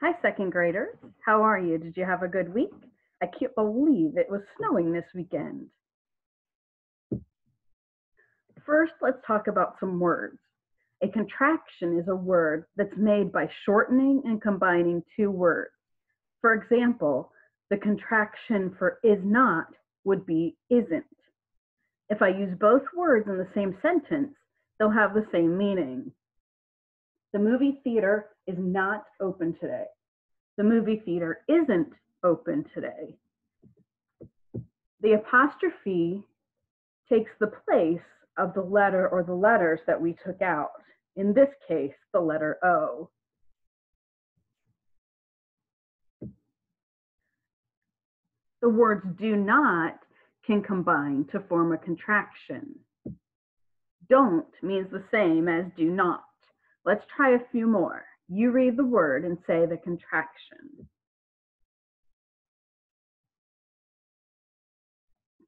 Hi, second graders. How are you? Did you have a good week? I can't believe it was snowing this weekend. First, let's talk about some words. A contraction is a word that's made by shortening and combining two words. For example, the contraction for is not would be isn't. If I use both words in the same sentence, they'll have the same meaning. The movie theater is not open today. The movie theater isn't open today. The apostrophe takes the place of the letter or the letters that we took out. In this case, the letter O. The words do not can combine to form a contraction. Don't means the same as do not. Let's try a few more. You read the word and say the contraction.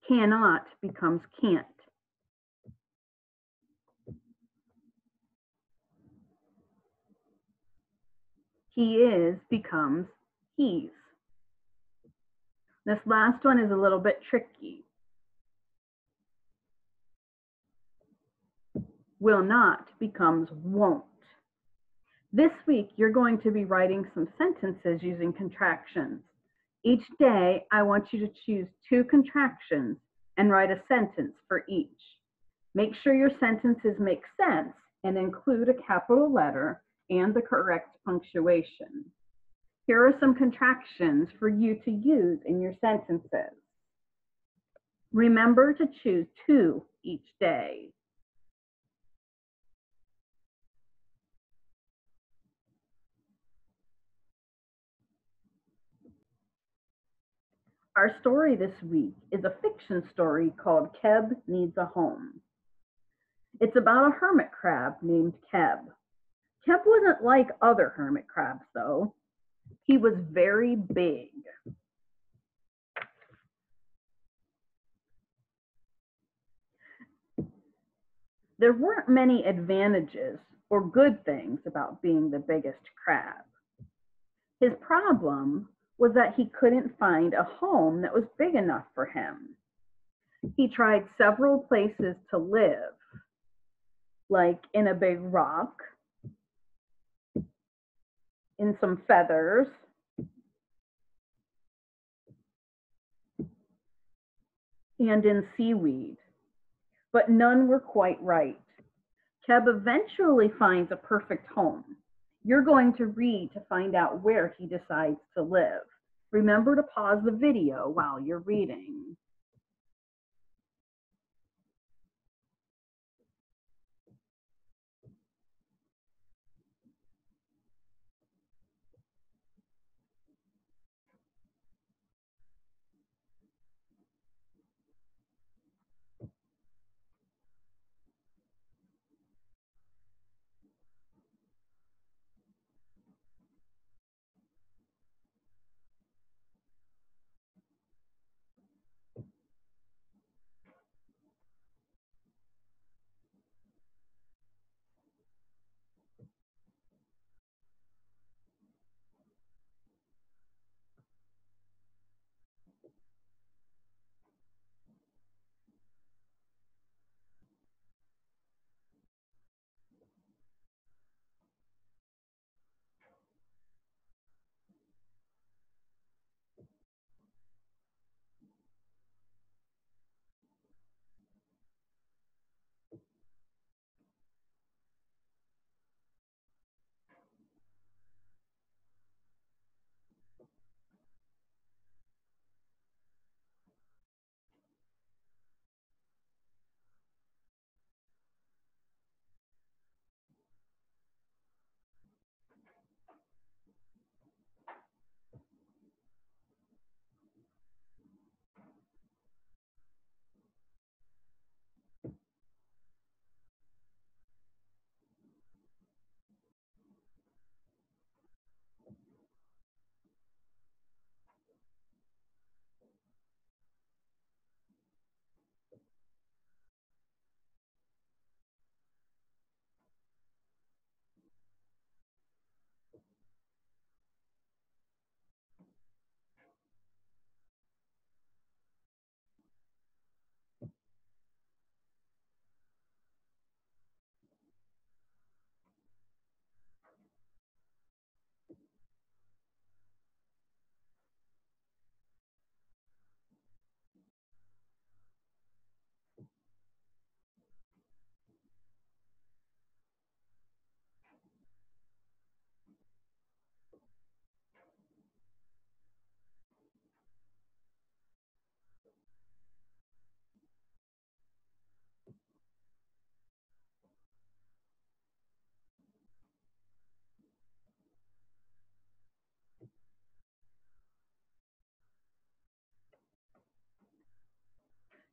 Cannot becomes can't. He is becomes he's. This last one is a little bit tricky. Will not becomes won't. This week, you're going to be writing some sentences using contractions. Each day, I want you to choose two contractions and write a sentence for each. Make sure your sentences make sense and include a capital letter and the correct punctuation. Here are some contractions for you to use in your sentences. Remember to choose two each day. Our story this week is a fiction story called Keb Needs a Home. It's about a hermit crab named Keb. Keb wasn't like other hermit crabs, though. He was very big. There weren't many advantages or good things about being the biggest crab. His problem was that he couldn't find a home that was big enough for him. He tried several places to live, like in a big rock, in some feathers, and in seaweed, but none were quite right. Keb eventually finds a perfect home. You're going to read to find out where he decides to live. Remember to pause the video while you're reading.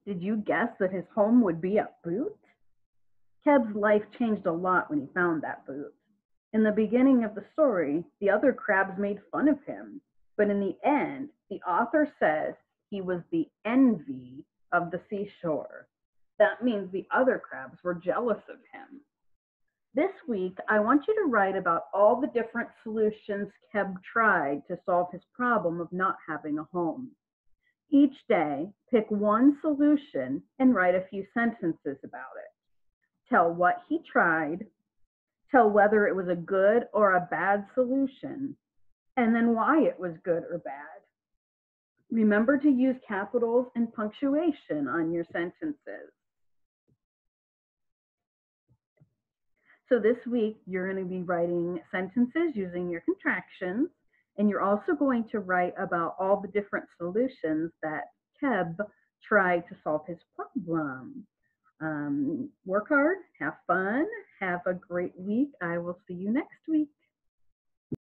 Did you guess that his home would be a boot? Keb's life changed a lot when he found that boot. In the beginning of the story, the other crabs made fun of him, but in the end, the author says he was the envy of the seashore. That means the other crabs were jealous of him. This week, I want you to write about all the different solutions Keb tried to solve his problem of not having a home. Each day, pick one solution and write a few sentences about it. Tell what he tried, tell whether it was a good or a bad solution, and then why it was good or bad. Remember to use capitals and punctuation on your sentences. So this week, you're going to be writing sentences using your contractions, and you're also going to write about all the different solutions that Keb tried to solve his problem. Work hard, have fun, have a great week. I will see you next week.